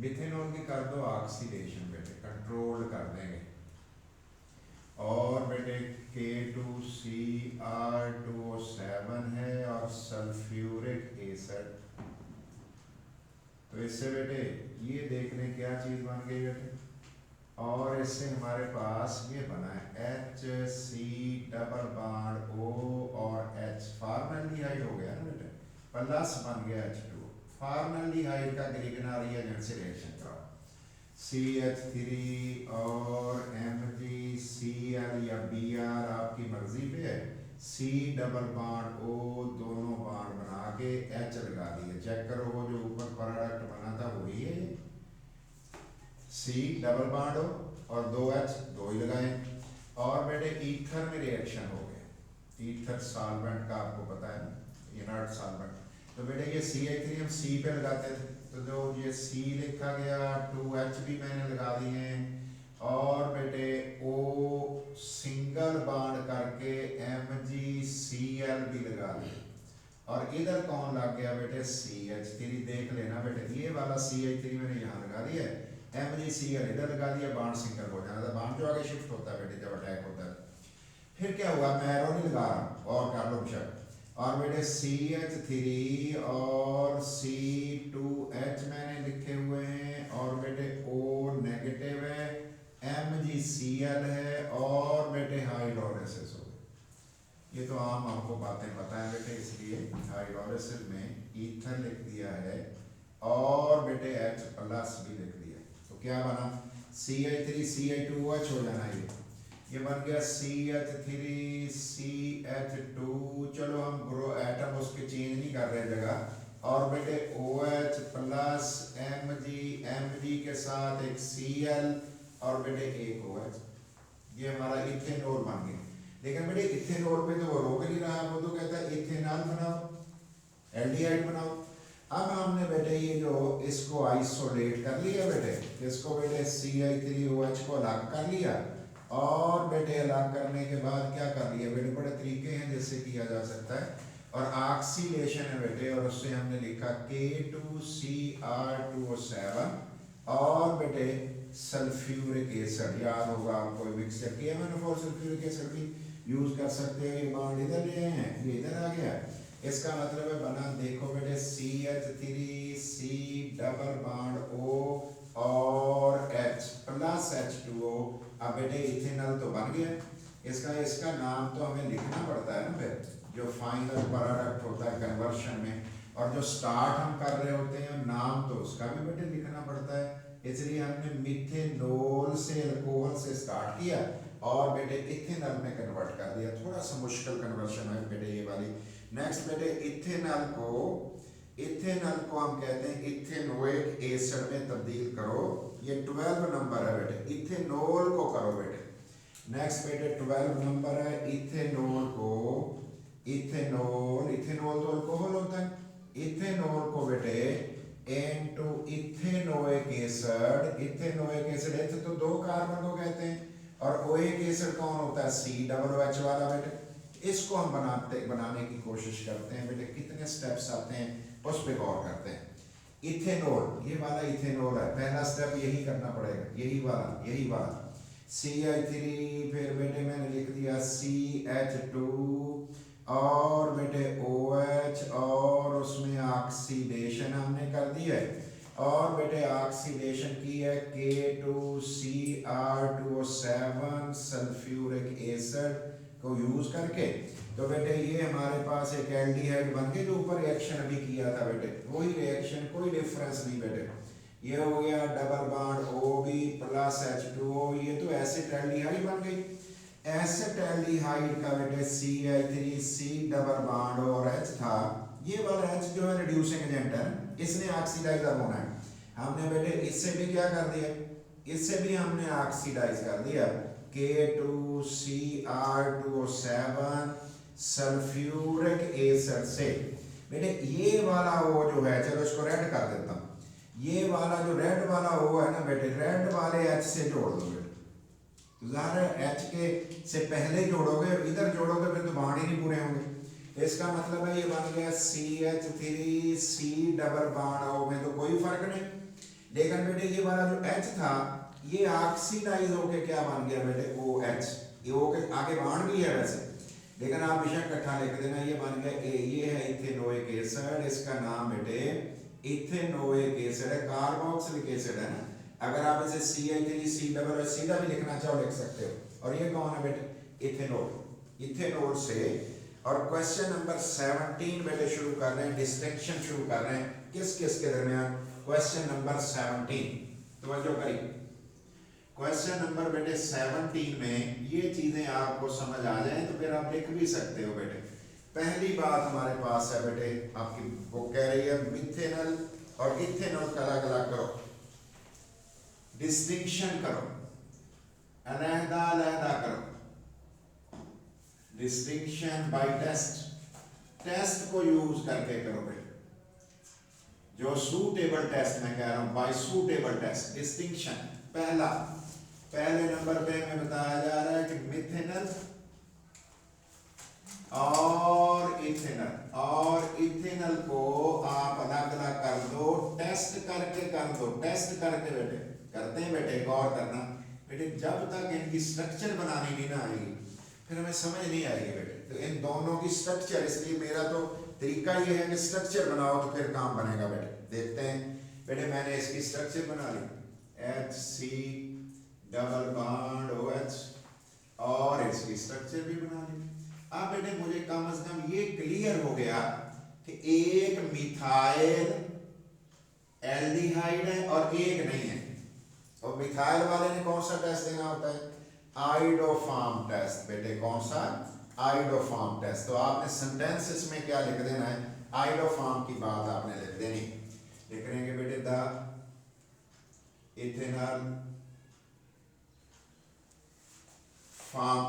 Methanol की कर दो ऑक्सीडेशन बेटे, कंट्रोल कर देंगे। और बेटे K2Cr2O7 है और सल्फ्यूरिक एसिड। तो इससे बेटे ये देख लें क्या चीज बन गई बेटे, और इससे हमारे पास ये बना है HC डबल बॉन्ड O और H, फॉर्मल्डिहाइड हो गया ना बेटे, प्लस बन गया H2। फॉर्मल्डिहाइड का ग्रीगना रिएजेंट से रिएक्शन कराओ, CH3 और MgCl या Br आपकी मर्जी पे है। C डबल बॉन्ड O दोनों बॉन्ड बना के H लगा दिए। चेक करो वो जो ऊपर प्रोडक्ट बना था वही है, C डबल बॉन्ड O और 2H, दो ही लगाए। और बेटे ईथर में रिएक्शन हो गया, ईथर सॉल्वेंट का आपको पता है ना, इनर्ट सॉल्वेंट। तो बेटे ये CH3 हम C पे लगाते थे, तो जो ये C लिखा गया 2H भी मैंने लगा दिए, और बेटे O सिंगल बॉन्ड करके MgCl भी लगा दिए। और इधर कौन लग गया बेटे, CH3। देख लेना बेटे ये वाला CH3 मैंने यहाँ लगा दिया, MgCl इधर लगा दिया, बॉन्ड सिंगल हो जाना था। बॉन्ड जो आगे शिफ्ट होता है बेटे जब अटैक होता है। फिर क्या हुआ, मैं एरो नहीं लगा रहा और कर लो बेशक। और बेटे CH3 और C2H मैंने लिखे हुए हैं, और बेटे O नेगेटिव है, MgCl है, और बेटे हाइड्रोलिसिस हो गया। ये तो आम आपको बातें पता है बेटे, इसलिए हाइड्रोलिसिस में ईथर लिख दिया है और बेटे H प्लस भी लिख दिया। तो क्या बना, CH3 CH2OH हो जाना, ये बन गया CH3CH2। चलो हम ग्रो एटम उसके चेंज नहीं कर रहे जगह। और बेटे OH प्लस Mg के साथ एक Cl और बेटे एक OH, ये हमारा इथेनॉल बन गया। लेकिन बेटे इथेनॉल पे तो वो रोक नहीं रहा, वो तो कहता है इथेनॉल बनाओ, एल्डिहाइड बनाओ। अब हमने बेटे ये जो इसको आइसोलेट कर लिया बेटे, इसको बेटे CH3OH को अलग कर लिया, और बेटे अलग करने के बाद क्या कर लिया बेटे, बड़े तरीके हैं जिससे किया जा सकता है। और ऑक्सीडेशन है बेटे, और उससे हमने लिखा K2Cr2O7 और बेटे सल्फ्यूरिक एसिड। याद होगा आपको मिक्सचर KMnO4 सल्फ्यूरिक एसिड भी यूज कर सकते हो। ये बॉन्ड इधर ले आए हैं, ये इधर आ गया, इसका मतलब है बना देखो बेटे CH3C डबल बॉन्ड O और H प्लस H2O। अब बेटे इथेनॉल तो बन गया, इसका नाम तो हमें लिखना पड़ता है ना फिर, जो फाइनल प्रोडक्ट होता है कन्वर्शन में, और जो स्टार्ट हम कर रहे होते हैं नाम तो उसका भी बेटे लिखना पड़ता है। इसलिए हमने मिथेनॉल से अल्कोहल से स्टार्ट किया और बेटे इथेनॉल में कन्वर्ट कर दिया। थोड़ा सा मुश्किल कन्वर्शन है बेटे ये वाली। नेक्स्ट बेटे इथेनॉल को हम कहते हैं इथेनोइक एसिड में तब्दील करो। ये 12 नंबर है बेटे, इथेनॉल को करो बेटे। नेक्स्ट बेटे 12 नंबर है इथेनॉल को, इथेनॉल तो अल्कोहल होता है, इथेनॉल को बेटे into ethanoic acid. Ethanoic acid है तो 2 कार्बन को कहते हैं, और ओइक एसिड कौन होता है, COOH वाला बेटे। इसको हम बनाने की कोशिश करते हैं बेटे। कितने स्टेप्स आते हैं उस पे गौर करते हैं। इथेनॉल, ये वाला इथेनॉल है, पहला स्टेप यही करना पड़ेगा, यही वाला CH3, फिर बेटे मैंने लिख दिया CH2 और बेटे OH, और उसमें ऑक्सीडेशन हमने कर दी है, और बेटे ऑक्सीडेशन की है K2Cr2O7 सल्फ्यूरिक एसिड को यूज करके। तो बेटे ये हमारे पास एक एल्डिहाइड बन के जो ऊपर रिएक्शन अभी किया था बेटे, वही रिएक्शन, कोई डिफरेंस नहीं बेटे। ये हो गया double bond OB plus H2O, ये तो एसिड एल्डिहाइड बन गई। एसिड एल्डिहाइड का बेटे CH3C डबल बॉन्ड और H था, ये वाला H जो है रिड्यूसिंग एजेंट है, इसने ऑक्सीडाइजर होना है। हमने बेटे इससे भी क्या कर दिया, इससे भी हमने ऑक्सीडाइज कर दिया K2Cr2O7 सल्फ्यूरिक एसिड से। बेटे ये वाला O जो है, चलो इसको रेड कर देता हूँ, ये वाला जो रेड वाला O है ना बेटे, रेड वाले H से जोड़ दो बेटे। तो ज़ाहिर है H के से पहले जोड़ोगे, इधर जोड़ोगे फिर तो बॉन्ड ही नहीं पूरे होंगे। इसका मतलब है ये बन गया CH3C डबल बॉन्ड O में तो कोई फर्क नहीं, लेकिन बेटे ये वाला जो H था ये ऑक्सीडाइज होके क्या बन गया बेटे OH, ये O के आगे बाण भी है वैसे, लेकिन आप बेशक इकट्ठा लिख देना, ये बन गया ये है इथेनोइक एसिड, इसका नाम बेटे इथेनोइक एसिड है, कार्बोक्सिलिक एसिड है ना। अगर आप इसे CH3 C डबल सीधा भी लिखना चाहो लिख सकते हो। और ये कौन है बेटे इथेनॉल, इथेनॉल से। और क्वेश्चन नंबर 17 बेटे शुरू कर रहे हैं, डिस्टिंक्शन शुरू कर रहे हैं किस किस के दरमियान। क्वेश्चन नंबर 17 तवज्जो करिए, क्वेश्चन नंबर बेटे 17 में ये चीजें आपको समझ आ जाए तो फिर आप लिख भी सकते हो बेटे। पहली बात हमारे पास है बेटे, आपकी बुक कह रही है मिथेनॉल और इथेनॉल का अलग अलग करो, डिस्टिंक्शन करो, अलहदा अलहदा करो, डिस्टिंक्शन बाय टेस्ट, टेस्ट को यूज करके करो बेटे, जो सूटेबल टेस्ट मैं कह रहा हूं, बाय सूटेबल टेस्ट डिस्टिंक्शन। पहले नंबर पे हमें बताया जा रहा है कि मिथेनॉल और इथेनॉल को आप अलग अलग कर दो, टेस्ट करके कर दो, टेस्ट करके बेटे करते हैं बेटे। गौर करना बेटे, जब तक इनकी स्ट्रक्चर बनानी नहीं ना आएगी फिर हमें समझ नहीं आएगी बेटे। तो इन दोनों की स्ट्रक्चर, इसलिए मेरा तो तरीका ये है कि स्ट्रक्चर बनाओ तो फिर काम बनेगा बेटे। देखते हैं बेटे, मैंने इसकी स्ट्रक्चर बना ली HC डबल बॉन्ड OH और इसकी स्ट्रक्चर भी बना ली। अब बेटे मुझे कम से कम ये क्लियर हो गया कि एक मिथाइल एल्डिहाइड है और एक नहीं है। और मिथाइल वाले ने कौन सा टेस्ट देना होता है, आइडोफार्म टेस्ट बेटे। कौन सा, आइडोफार्म टेस्ट। तो आपने सेंटेंसेस में क्या लिख देना है, आइडोफार्म की बात आपने लिख देनी। लिख देंगे बेटे the ethanol form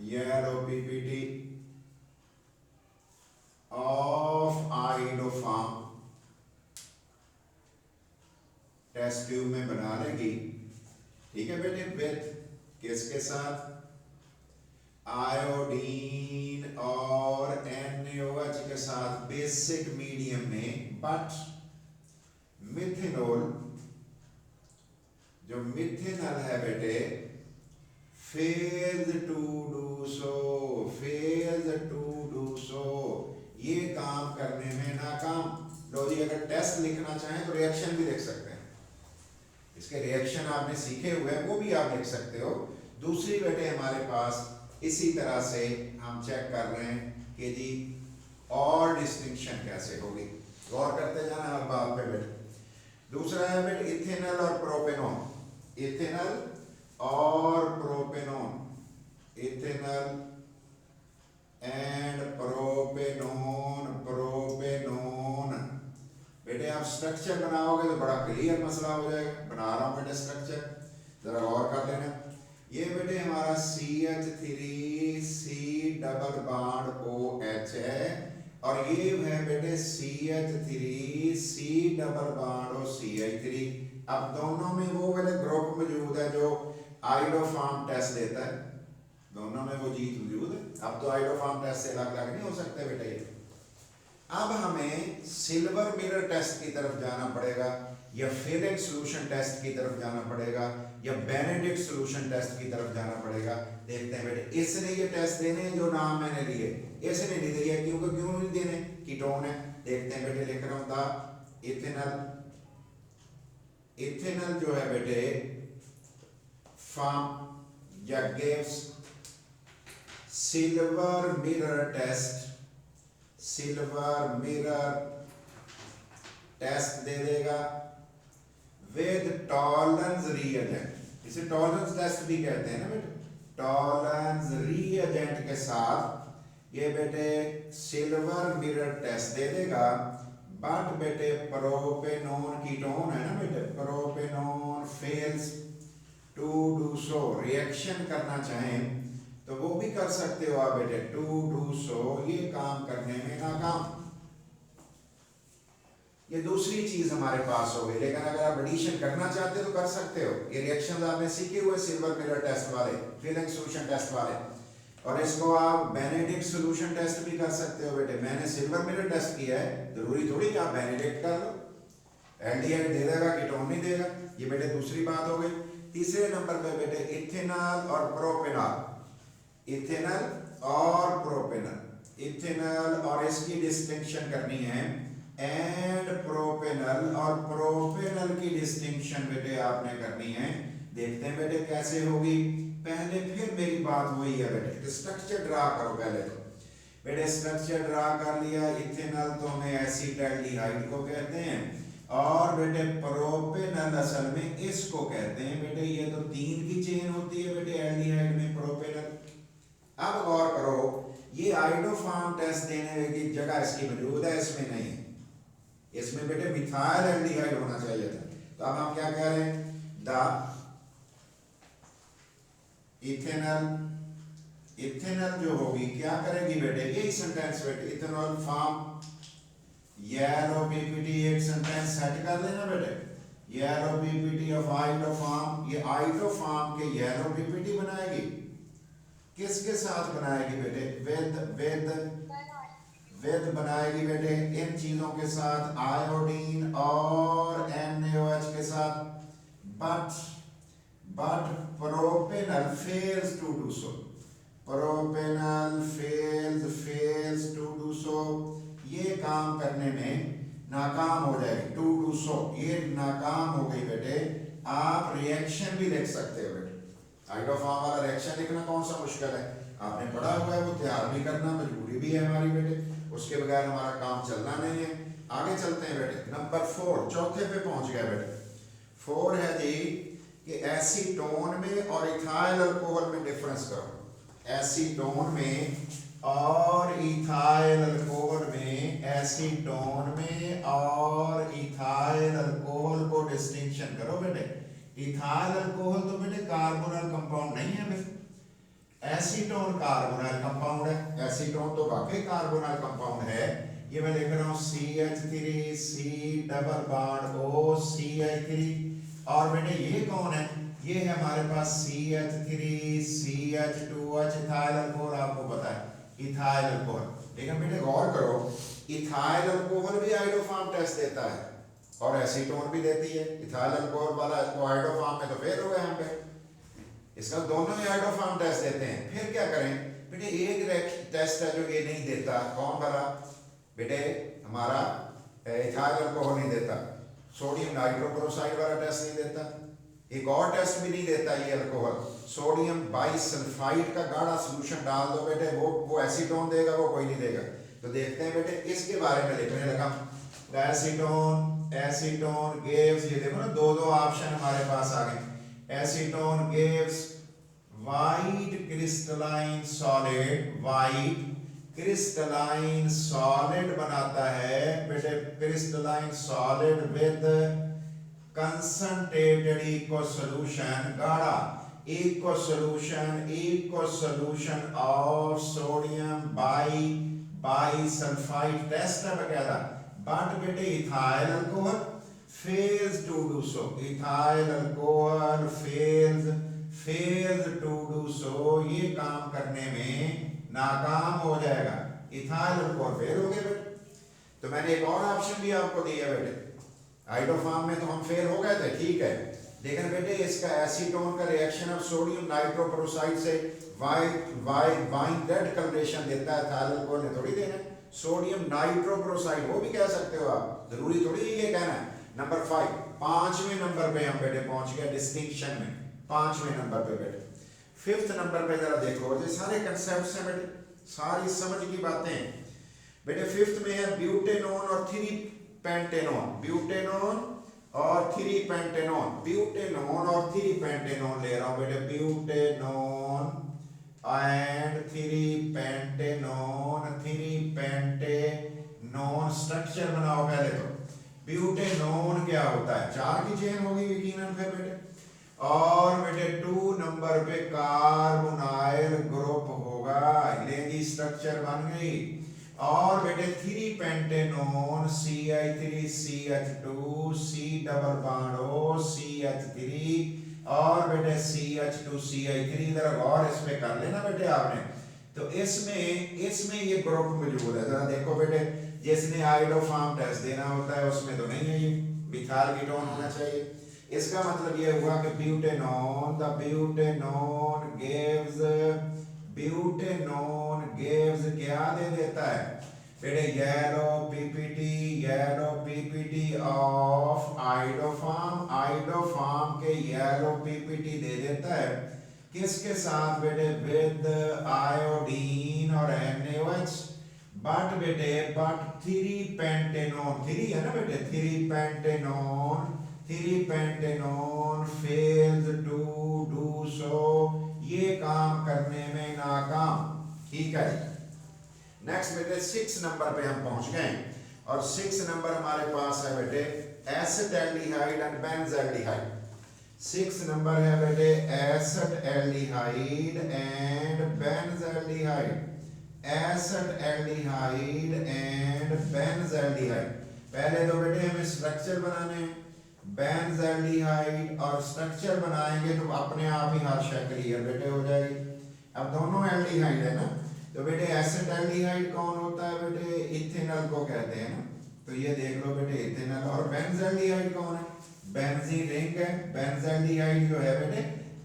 yellow PPT of iodoform test tube में बना लेगी। ठीक है बेटे, विथ किसके साथ, आयोडीन और NaOH के साथ बेसिक मीडियम में। बट मिथेनॉल, जो मिथेनॉल है बेटे, फेल्ड टू डू सो, ये काम करने में नाकाम। लो जी, अगर टेस्ट लिखना चाहें तो रिएक्शन भी लिख सकते हैं, इसके रिएक्शन आपने सीखे हुए हैं वो भी आप लिख सकते हो। दूसरी बेटे हमारे पास इसी तरह से हम चेक कर रहे हैं कि जी और डिस्टिंक्शन कैसे होगी, गौर करते जाना हर बात पे बेटे। दूसरा है बेटे इथेनॉल और प्रोपेनॉन, इथेनॉल और प्रोपेनॉन, इथेनॉल एंड प्रोपेनॉन बेटे। आप स्ट्रक्चर बनाओगे तो बड़ा क्लियर मसला हो जाएगा। बना रहा हूं बेटे स्ट्रक्चर, जरा गौर कर लेना। ये बेटे हमारा CH3C डबल बॉन्ड OH है और ये है बेटे CH3C डबल बॉन्ड CH3। अब दोनों में वो वाले ग्रुप मौजूद है जो आइडोफार्म टेस्ट देता है, दोनों में वो चीज मौजूद है। अब तो आइडोफार्म टेस्ट से अलग अलग नहीं हो सकते बेटे ये। अब हमें सिल्वर मिरर टेस्ट की तरफ जाना पड़ेगा या फिलिंग सॉल्यूशन टेस्ट की तरफ जाना पड़ेगा या बेनेडिक्ट सॉल्यूशन टेस्ट की तरफ जाना पड़ेगा। देखते हैं बेटे, इसने ये टेस्ट देने हैं जो नाम मैंने लिए, इसने नहीं दिया क्योंकि क्यों नहीं देने, कीटोन है। देखते हैं बेटे, लिख रहा हूं था इथेनॉल, इथेनॉल जो है बेटे फार्म या gives silver mirror test, silver mirror test दे देगा विद टॉलरेंस रिएजेंट। इसे टॉलरेंस टेस्ट भी कहते हैं ना बेटे, टॉलरेंस रिएजेंट के साथ ये बेटे सिल्वर मिरर टेस्ट दे देगा। बट बेटे प्रोपेनॉन कीटोन है ना बेटे, propanone fails to do so. Reaction करना चाहें तो वो भी कर सकते हो आप बेटे, टू डू सो, ये काम करने में नाकाम। ये दूसरी चीज हमारे पास हो गई। लेकिन अगर आप एडिशन करना चाहते हो तो कर सकते हो। ये रिएक्शंस आपने सीखे हुए सिल्वर मिरर टेस्ट वाले, फिलिंग सॉल्यूशन टेस्ट वाले, और इसको आप बेनेडिक्ट सॉल्यूशन टेस्ट भी कर सकते हो बेटे। मैंने सिल्वर मिरर टेस्ट किया है, जरूरी थोड़ी कि आप बेनेडिक्ट कर लो। एल्डिहाइड दे देगा, कीटोन नहीं देगा। ये बेटे दूसरी बात हो गई। तीसरे नंबर पे बेटे इथेनॉल और प्रोपेनॉल, इथेनॉल और प्रोपेनॉल, इथेनॉल और इसकी डिस्टिंक्शन करनी है, एंड प्रोपेनॉल और प्रोपेनॉल की डिस्टिंक्शन बेटे आपने करनी है। देखते हैं बेटे कैसे होगी। पहले फिर मेरी बात वही है बेटे, स्ट्रक्चर ड्रा करो पहले। तो बेटे स्ट्रक्चर ड्रा कर लिया, इथेनॉल तो हमें एसिटाल्डिहाइड को कहते हैं, और बेटे प्रोपेनॉल असल में इसको कहते हैं बेटे। ये तो 3 की चेन होती है बेटे एल्डिहाइड में प्रोपेनॉल। अब गौर करो, ये आइडोफार्म टेस्ट देने की जगह इसकी मौजूद है, इसमें नहीं है। इसमें बेटे मिथाइल एल्डिहाइड होना चाहिए था। तो अब हम क्या कह रहे हैं, द इथेनॉल, इथेनॉल जो होगी क्या करेगी बेटे, यही सेंटेंस बेटे, इथेनॉल फॉर्म येलो पीपीटी, एक सेंटेंस सेट कर लेना बेटे, येलो पीपीटी ऑफ आइडोफार्म। ये आइडोफार्म के येलो पीपीटी बनाएगी, किसके साथ बनाएगी बेटे, विद बनाएगी बेटे इन चीजों के साथ, आयोडीन और NaOH के साथ। but propanol fails to do so, propanol fails to do so, ये काम करने में नाकाम हो जाएगी, to do so ये नाकाम हो गई बेटे। आप रिएक्शन भी लिख सकते हो बेटे, आइडोफार्म वाला रिएक्शन लिखना कौन सा मुश्किल है, आपने पढ़ा हुआ है, वो तैयार भी करना मजबूरी भी है हमारी बेटे, उसके बगैर हमारा काम चलना नहीं है। आगे चलते हैं बेटे, नंबर 4, चौथे पे पहुंच गया बेटे। 4 है जी कि एसीटोन में और इथाइल अल्कोहल में डिफरेंस करो। एसीटोन में और इथाइल अल्कोहल में, एसीटोन में और इथाइल अल्कोहल को डिस्टिंक्शन करो बेटे। इथाइल अल्कोहल तो बेटे कार्बोनाइल कंपाउंड नहीं है बेटे, एसीटोन कार्बोनाइल कंपाउंड है। एसीटोन तो वाकई कार्बोनाइल कंपाउंड है। ये मैं लिख रहा हूँ CH3 C double bond O CH3, और बेटे ये कौन है, ये है हमारे पास CH3 CH2H इथाइल अल्कोहल, आपको पता है इथाइल अल्कोहल। लेकिन बेटे गौर करो, इथाइल अल्कोहल भी आइडोफार्म टेस्ट देता है और एसीटोन भी देती है। इथाइल अल्कोहल वाला इसको आइडोफार्म में तो फेल हो गए हम पे, इसका दोनों ही आइडोफार्म टेस्ट देते हैं। फिर क्या करें बेटे, एक टेस्ट है जो ये नहीं देता, कौन वाला बेटे, हमारा इथाइल अल्कोहल नहीं देता, सोडियम नाइट्रोक्लोराइड वाला टेस्ट नहीं देता, एक और टेस्ट भी नहीं देता ये अल्कोहल, सोडियम बाइसल्फाइड का गाढ़ा सॉल्यूशन डाल दो बेटे, वो एसीटोन देगा, वो कोई नहीं देगा। तो देखते हैं बेटे, इसके बारे में लिखने लगा। एसीटोन गिव्स, ये देखो ना, दो ऑप्शन हमारे पास आ गए। Acetone gives white crystalline solid, white crystalline solid बनाता है बेटे, crystalline solid with concentrated equal solution, गाढ़ा equal solution of sodium bisulphide test है बकायदा। बट बेटे ethyl alcohol fails to do so, ethyl alcohol fails to do so, ये काम करने में नाकाम हो जाएगा। इथाइल अल्कोहल फेल हो गए बेटे। तो मैंने एक और ऑप्शन भी आपको दिया बेटे, आइडोफार्म में तो हम फेल हो गए थे, ठीक है, लेकिन बेटे इसका एसीटोन का रिएक्शन ऑफ सोडियम नाइट्रोक्लोराइड से वाइन रेड कलरेशन देता है, इथाइल अल्कोहल ने थोड़ी देना है। सोडियम नाइट्रोक्लोराइड वो भी कह सकते हो आप, जरूरी थोड़ी ये कहना है। नंबर 5, 5वें नंबर पे हम बेटे पहुंच गए डिस्टिंक्शन में, 5वें नंबर पे बेटे। 5th नंबर पे जरा देखो, ये सारे कंसेप्ट्स हैं बेटे, सारी समझ की बातें बेटे। 5th में है ब्यूटेनोन और 3-पेंटेनोन, ब्यूटेनोन और 3-पेंटेनोन, ब्यूटेनोन और 3-पेंटेनोन ले रहा हूं बेटे, ब्यूटेनोन एंड 3-पेंटेनोन, 3-पेंटेनोन स्ट्रक्चर बनाओ पहले तो। ब्यूटेनोन क्या होता है, 4 की चेन होगी यकीनन फिर बेटे, और बेटे 2 नंबर पे कार्बोनाइल ग्रुप होगा, लेगी स्ट्रक्चर बन गई। और बेटे 3-पेंटेनोन CH3 CH2 C double bond O CH3, और बेटे CH2 CH3, इधर और इस पे कर लेना बेटे आपने। तो इसमें ये ग्रुप मौजूद है, जरा देखो बेटे, जिसने आइडोफार्म टेस्ट देना होता है उसमें तो नहीं है ये, मिथाइल कीटोन होना चाहिए। इसका मतलब ये हुआ कि ब्यूटेनॉन, द ब्यूटेनॉन गिव्स क्या दे देता है बेटे, येलो पीपीटी ऑफ आइडोफार्म के येलो पीपीटी दे देता है किसके साथ बेटे, विद आयोडीन और NaOH। बट बेटे थ्री है ना बेटे, three pentanone fails to do so, ये काम करने में नाकाम। ठीक है जी। नेक्स्ट बेटे 6 नंबर पे हम पहुंच गए और 6 नंबर हमारे पास है बेटे एसिटाल्डिहाइड एंड बेंजाल्डिहाइड। 6 नंबर है बेटे acetaldehyde and benzaldehyde, acetaldehyde and benzaldehyde. पहले तो बेटे हमें स्ट्रक्चर बनाने हैं, बेंजाल्डिहाइड और स्ट्रक्चर बनाएंगे तो अपने आप ही हर शय क्लियर बेटे हो जाएगी। अब दोनों एल्डिहाइड है ना, तो बेटे एसिटाल्डिहाइड कौन होता है बेटे, इथेनॉल को कहते हैं ना, तो ये देख लो बेटे इथेनॉल। और बेंजाल्डिहाइड कौन है, बेंजीन रिंग है। बेंजाल्डिहाइड जो है बेटे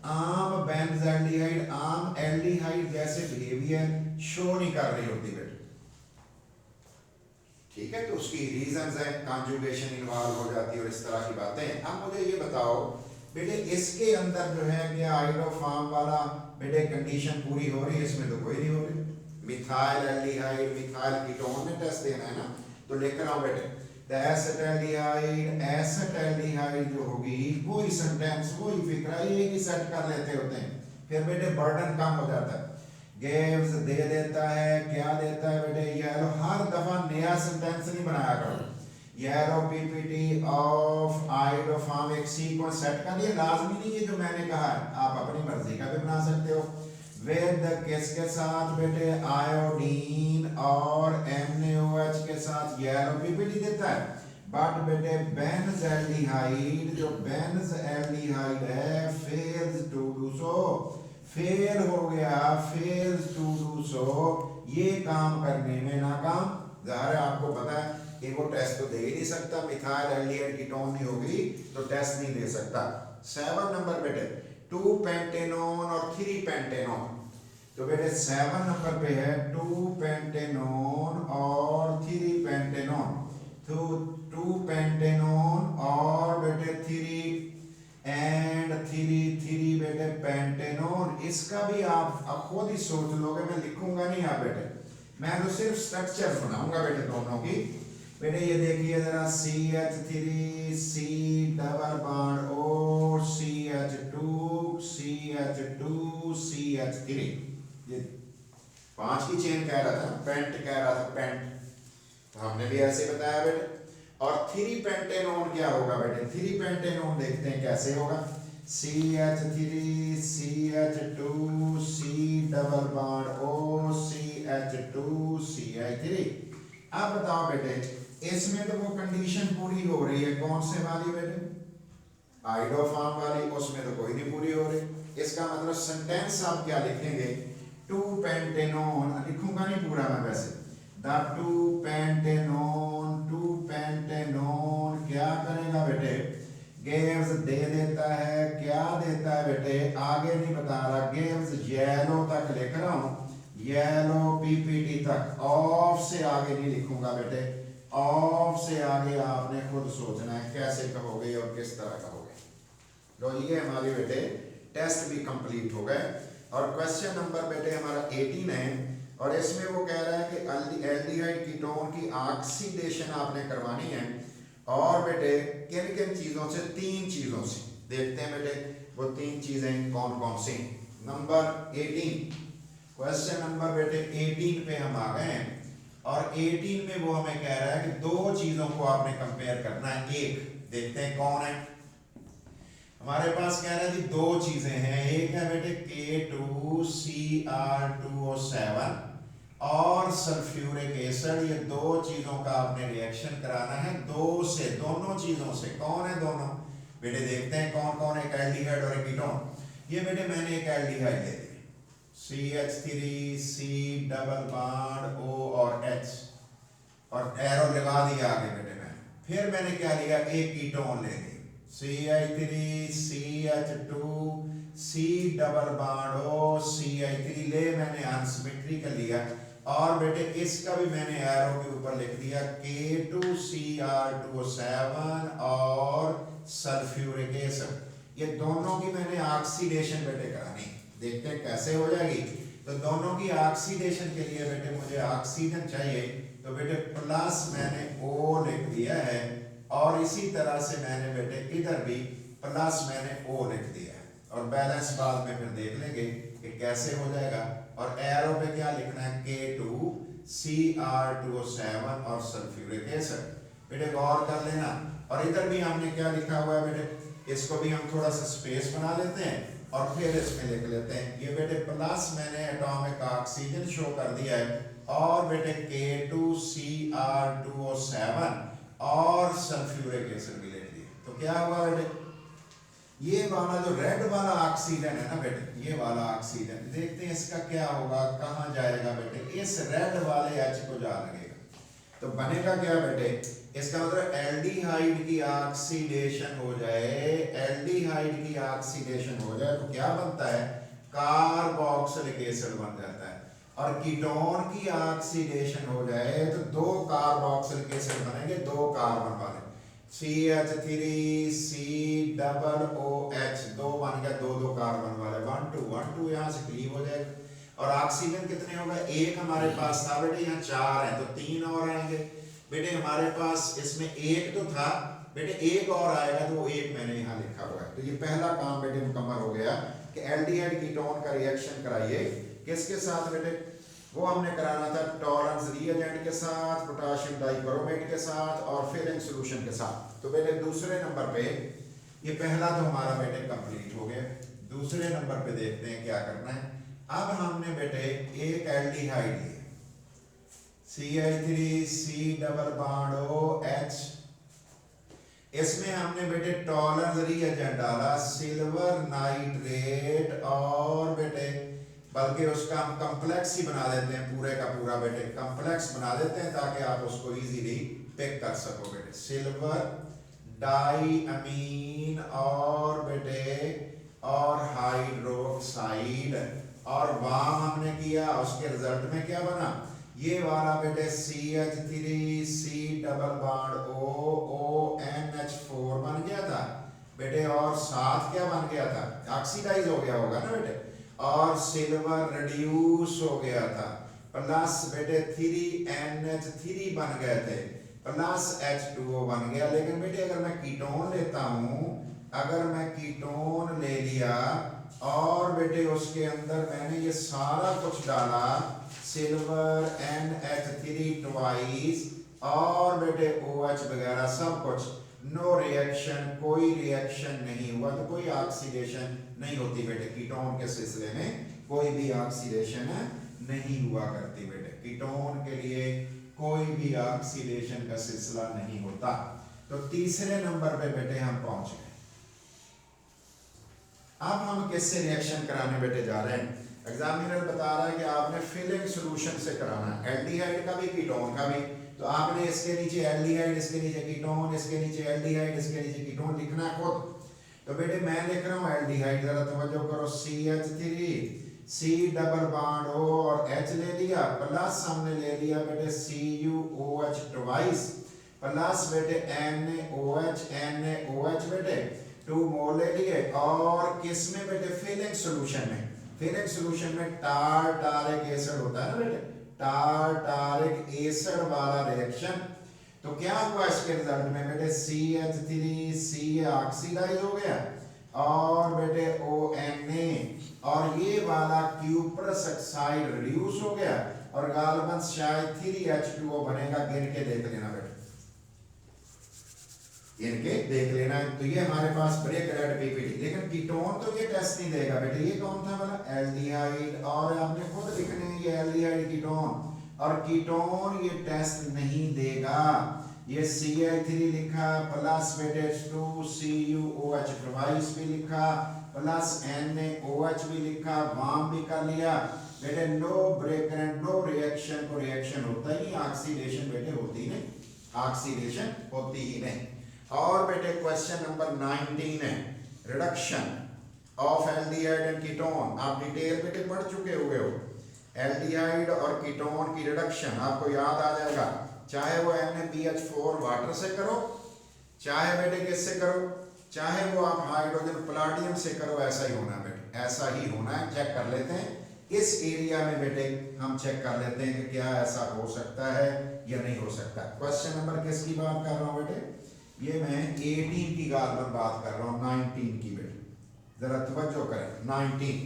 आम बेंजाल्डिहाइड, आम एल्डिहाइड जैसे बिहेवियर शो नहीं कर रही होती बेटे। ठीक है, तो उसकी रीजंस है, कॉन्जुगेशन इन्वॉल्व हो जाती है और इस तरह की बातें। अब मुझे ये बताओ बेटे इसके अंदर जो है कि आइडोफार्म वाला बेटे कंडीशन पूरी हो रही है, इसमें तो कोई नहीं हो रही। मिथाइल एल्डिहाइड, मिथाइल कीटोन में टेस्ट देना है ना, तो लेकर आओ बेटे एसिटाल्डिहाइड जो होगी वही सेंटेंस वही फिक्रा ये ही सेट कर लेते होते हैं, फिर बेटे बर्डन कम हो जाता है। गिव्स दे देता है, क्या देता है बेटे, येलो। हर दफा नया सेंटेंस नहीं बनाया करो, येलो पीपीटी ऑफ आइडोफार्म, एक सीक्वेंस सेट कर, ये लाजमी नहीं है जो मैंने कहा है, आप अपनी मर्जी का भी बना सकते हो। विद किसके साथ बेटे, आयोडीन और NaOH के साथ येलो पीपीटी देता है। बट बेटे बेंजाल्डिहाइड, जो बेंजाल्डिहाइड है fails to do so, fail हो गया, फेल्स टू डू सो, ये काम करने में नाकाम। ज़ाहिर है आपको पता है कि वो टेस्ट तो दे ही नहीं सकता, मिथाइल एल्डिहाइड कीटोन नहीं होगी तो टेस्ट नहीं दे सकता। 7 नंबर बेटे 2 पेंटेनॉन और 3 पेंटेनॉन, तो बेटे 7 नंबर पे है 2 पेंटेनॉन और 3 पेंटेनॉन, तो 2 पेंटेनॉन और बेटे 3 एंड 3 बेटे पेंटेनॉन। इसका भी आप खुद ही सोच लोगे, मैं लिखूंगा नहीं आप बेटे, मैं तो सिर्फ स्ट्रक्चर बनाऊंगा बेटे दोनों की। बेटे ये देखिए जरा CH3 C double bond O CH2 CH3, ये 5 की चेन कह रहा था, पेंट कह रहा था, पेंट, तो हमने भी ऐसे बताया बेटे। और 3 पेंटेनॉन क्या होगा बेटे, 3 पेंटेनॉन देखते हैं कैसे होगा, CH3 CH2 C double bond O CH2 CH3। अब बताओ बेटे इसमें तो वो कंडीशन पूरी हो रही है, कौन से वाली बेटे, आइडोफार्म वाली, उसमें तो कोई नहीं पूरी हो रही। इसका मतलब सेंटेंस आप क्या लिखेंगे, 2 पेंटेनॉन, लिखूंगा नहीं पूरा मैं वैसे, द 2 पेंटेनॉन क्या करेगा बेटे, गिव्स दे देता है, क्या देता है बेटे, आगे नहीं बता रहा, गिव्स येलो तक लिख रहा हूं, येलो पीपीटी तक, ऑफ से आगे नहीं लिखूंगा बेटे, ऑफ से आगे आपने खुद सोचना है कैसे कहोगे और किस तरह कहोगे। तो ये हमारे बेटे टेस्ट भी कंप्लीट हो गए और क्वेश्चन नंबर बेटे हमारा 18 है और इसमें वो कह रहा है कि एल्डिहाइड कीटोन की ऑक्सीडेशन आपने करवानी है और बेटे किन किन चीज़ों से, 3 चीज़ों से। देखते हैं बेटे वो 3 चीज़ें कौन कौन सी। नंबर 18, क्वेश्चन नंबर बेटे 18 पे हम आ गए हैं और 18 में वो हमें कह रहा है कि 2 चीज़ों को आपने कंपेयर करना है। एक देखते हैं कौन है, हमारे पास कह रहा है कि 2 चीज़ें हैं, एक है बेटे K2Cr2O7 और सल्फ्यूरिक एसिड, ये 2 चीज़ों का आपने रिएक्शन कराना है 2 से, दोनों चीज़ों से। कौन है दोनों बेटे, देखते हैं कौन कौन, एक एल्डिहाइड और एक कीटोन। ये बेटे मैंने एक एल्डिहाइड ले ली, CH3 C double bond O और H और एरो लगा दिया आगे बेटे मैं, फिर मैंने क्या लिया, एक कीटोन ले ली, CH3CH2 C double bond O CH3 ले मैंने अनसिमेट्रिकल लिया, और बेटे इसका भी मैंने एरो के ऊपर लिख दिया K2Cr2O7 और सल्फ्यूरिक एसिड। ये दोनों की मैंने ऑक्सीडेशन बेटे करानी, देखते हैं कैसे हो जाएगी। तो दोनों की ऑक्सीडेशन के लिए बेटे मुझे ऑक्सीजन चाहिए, तो बेटे प्लस मैंने O लिख दिया है, और इसी तरह से मैंने बेटे इधर भी प्लस मैंने O लिख दिया है, और बैलेंस बाद में फिर देख लेंगे कि कैसे हो जाएगा। और एरो पे क्या लिखना है, K2Cr2O7 और सल्फ्यूरिक एसिड। बेटे गौर कर लेना, और इधर भी हमने क्या लिखा हुआ है बेटे, इसको भी हम थोड़ा सा स्पेस बना लेते हैं और फिर इसमें लिख लेते हैं। ये बेटे प्लस मैंने एटॉमिक ऑक्सीजन शो कर दिया है, और बेटे K2Cr2O7 और सल्फ्यूरिक एसिड भी लिख दिया। तो क्या हुआ बेटे, ये वाला जो रेड वाला ऑक्सीजन है ना बेटे, ये वाला ऑक्सीजन, देखते हैं इसका क्या होगा, कहाँ जाएगा बेटे, इस रेड वाले H को जा लगेगा। तो बनेगा क्या बेटे, इसका मतलब एल्डिहाइड की ऑक्सीडेशन हो जाए, एल्डिहाइड की ऑक्सीडेशन हो जाए तो क्या बनता है, कार्बोक्सिलिक एसिड बन जाता है। और कीटोन की ऑक्सीडेशन हो जाए तो दो कार्बोक्सिलिक एसिड बनेंगे, दो कार्बन वाले, CH3COOH, दो बन गया, दो दो कार्बन वाले, 1 2 यहाँ से क्लीव हो जाएगा। और ऑक्सीजन कितने हो गए, एक हमारे पास था बेटे, यहाँ 4 है तो 3 और आएंगे बेटे हमारे पास। इसमें एक तो था बेटे, एक और आएगा तो वो एक मैंने यहाँ लिखा हुआ है। तो ये पहला काम बेटे मुकम्मल हो गया कि एल्डिहाइड कीटोन का रिएक्शन कराइए, किसके साथ बेटे, वो हमने कराना था टॉलरेंस रिएजेंट के साथ, पोटेशियम डाइक्रोमेट के साथ और फिलिंग सॉल्यूशन के साथ। तो बेटे दूसरे नंबर पे ये पहला तो हमारा बेटे कंप्लीट हो गया। दूसरे नंबर पे देखते हैं क्या करना है। अब हमने बेटे एक एल्डिहाइड लिया, CH3C डबल बॉन्ड OH, इसमें हमने बेटे टॉलरेंस रिएजेंट डाला, सिल्वर नाइट्रेट, और बेटे बल्कि उसका हम कॉम्प्लेक्स ही बना देते हैं, पूरे का पूरा बेटे कॉम्प्लेक्स बना देते हैं ताकि आप उसको इजीली पिक कर सको बेटे। सिल्वर डाइअमीन और बेटे और हाइड्रोक्साइड, और वाम हमने किया, उसके रिजल्ट में क्या बना, ये वाला बेटे CH3C डबल बॉन्ड ONH4 बन गया था बेटे, और साथ क्या बन गया था, ऑक्सीडाइज हो गया होगा ना बेटे, और सिल्वर रिड्यूस हो गया था, प्लस बेटे 3NH3 बन गए थे, प्लस H2O बन गया। लेकिन बेटे अगर मैं कीटोन लेता हूँ, अगर मैं कीटोन ले लिया और बेटे उसके अंदर मैंने ये सारा कुछ डाला, सिल्वर NH3 ट्वाइस और बेटे OH वगैरह सब कुछ, नो रिएक्शन, कोई रिएक्शन नहीं हुआ, तो कोई ऑक्सीडेशन नहीं होती बेटे। कीटोन के सिलसिले में कोई भी ऑक्सीडेशन नहीं हुआ करती बेटे, कीटोन के लिए कोई भी ऑक्सीडेशन का सिलसिला नहीं होता। तो तीसरे नंबर पे बेटे हम पहुंच गए। अब हम किससे रिएक्शन कराने बेटे जा रहे हैं, एग्जामिनर बता रहा है कि आपने फिलिंग सॉल्यूशन से कराना है, एल्डिहाइड का भी कीटोन का भी। तो आपने इसके नीचे एल्डिहाइड, इसके नीचे कीटोन, इसके नीचे एल्डिहाइड, इसके नीचे कीटोन लिखना है खुद। तो बेटे मैं लिख रहा हूँ एल्डिहाइड, जरा तवज्जो करो, CH3C डबल बॉन्ड O और H ले लिया, प्लस हमने ले लिया बेटे CuOH ट्वाइस, प्लस बेटे NaOH बेटे 2 मोल ले लिए, और किस में बेटे, फिलिंग सॉल्यूशन में। फिलिंग सॉल्यूशन में टार्टारिक एसिड होता है ना बेटे, टार्टारिक एसिड वाला रिएक्शन। तो क्या हुआ इसके रिजल्ट में बेटे, CH3C ऑक्सीडाइज हो गया, और बेटे ONA, और ये वाला क्यूप्रस ऑक्साइड रिड्यूस हो गया, और गालबन शायद 3H2O बनेगा, गिन के देख लेना बेटे, इनके देख लेना। तो ये हमारे पास ब्रेक रेड पीपीटी, लेकिन कीटोन तो ये टेस्ट नहीं देगा बेटे। ये कौन था वाला, एल्डिहाइड, और आपने खुद लिखने हैं ये एल्डिहाइड कीटोन, और कीटोन ये टेस्ट नहीं देगा। ये CH3 लिखा, प्लस बेटे 2CuOH ट्वाइस भी लिखा, प्लस NaOH भी लिखा, वाम भी कर लिया बेटे। No break and no reaction, को रिएक्शन होता ही, ऑक्सीडेशन बेटे होती नहीं। ऑक्सीडेशन होती ही नहीं। और बेटे क्वेश्चन नंबर 19 है reduction of aldehyde and ketone. आप डिटेल बेटे पढ़ चुके हुए हो। एल्डिहाइड और कीटोन की रिडक्शन आपको याद आ जाएगा, चाहे वो NaBH4 वाटर से करो, चाहे बेटे किससे करो, चाहे वो आप हाइड्रोजन पलाडियम से करो, ऐसा ही होना है बेटे, ऐसा ही होना है। चेक कर लेते हैं इस एरिया में बेटे, हम चेक कर लेते हैं कि क्या ऐसा हो सकता है या नहीं हो सकता। क्वेश्चन नंबर किसकी बात कर रहा हूं बेटे, ये मैं 18 की गालबन बात कर रहा हूं, 19 की बेटे, जरा तवज्जो करें। 19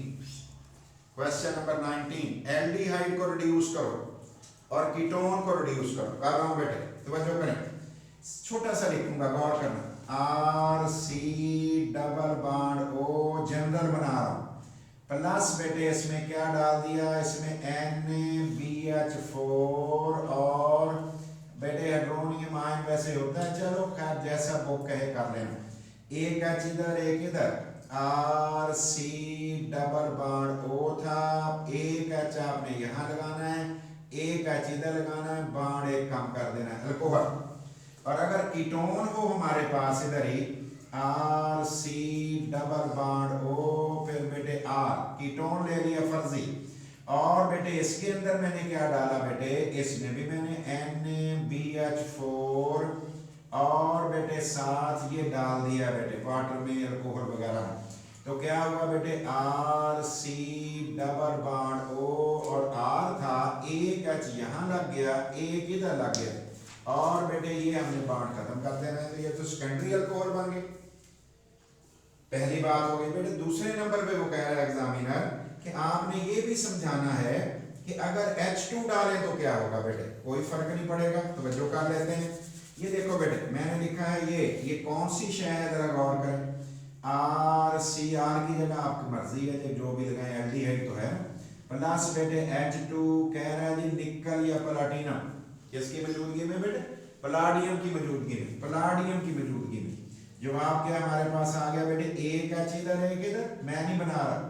क्वेश्चन नंबर 19, एल्डिहाइड को रिड्यूस करो और कीटोन को रिड्यूस करो। कर रहा हूं बेटे, तवज्जो करें, छोटा सा लिखूंगा, गौर करना। RC double bond O general बना रहा हूं, प्लस बेटे इसमें क्या डाल दिया, इसमें NaBH4 और बेटे हाइड्रोनियम आयन वैसे होता है, चलो खैर जैसा बुक कहे कर लेना। एक H इधर एक इधर, RC डबल बॉन्ड O था, एक H आपने यहां लगाना है, एक H इधर लगाना है, बॉन्ड एक कम कर देना है, अल्कोहल। और अगर कीटोन हो हमारे पास इधर ही RC डबल बॉन्ड O, फिर बेटे R, कीटोन ले लिया फर्जी, और बेटे इसके अंदर मैंने क्या डाला बेटे, इसमें भी मैंने NaBH4 और बेटे साथ ये डाल दिया बेटे वाटर में, अल्कोहल वगैरह। तो क्या हुआ बेटे, RC डबल बॉन्ड O और R था, एक H यहाँ लग गया, एक इधर लग गया, और बेटे ये हमने बॉन्ड खत्म कर देना है, तो ये तो सेकेंडरी अल्कोहल बन गए। पहली बात हो गई बेटे। दूसरे नंबर पे वो कह रहा है एग्जामिनर कि आपने ये भी समझाना है कि अगर H2 डालें तो क्या होगा बेटे, कोई फर्क नहीं पड़ेगा। तो जो कर लेते हैं, ये देखो बेटे मैंने लिखा है ये कौन सी शय है, जरा गौर करें। RCR की जगह आपकी मर्जी है, जो भी लगाए, एल्डिहाइड तो है, प्लस बेटे H2 कह रहा है जी निकल या प्लाटिनम, किसकी मौजूदगी में बेटे, पलाडियम की मौजूदगी में, पलाडियम की मौजूदगी में। जवाब क्या हमारे पास आ गया बेटे, एक H इधर एक इधर, मैं नहीं बना रहा।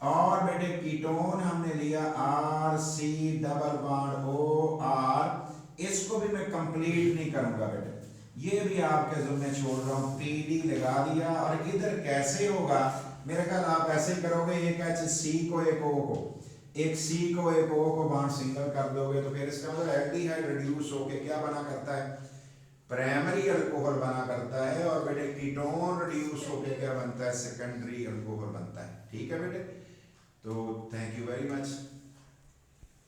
और बेटे कीटोन हमने लिया RC डबल बॉन्ड OR, इसको भी मैं कंप्लीट नहीं करूंगा बेटे, ये भी आपके ज़िम्मे छोड़ रहा हूं, PD लगा दिया। और इधर कैसे होगा, मेरे ख्याल आप ऐसे ही करोगे, एक H C को एक O को, एक C को एक O को बॉन्ड सिंगल कर दोगे, तो फिर इसका मतलब एल्डिहाइड रिड्यूस होके क्या बना करता है, प्राइमरी अल्कोहल बना करता है, और बेटे कीटोन रिड्यूस होके क्या बनता है, सेकेंडरी अल्कोहल बनता है। ठीक है बेटे, तो थैंक यू वेरी मच।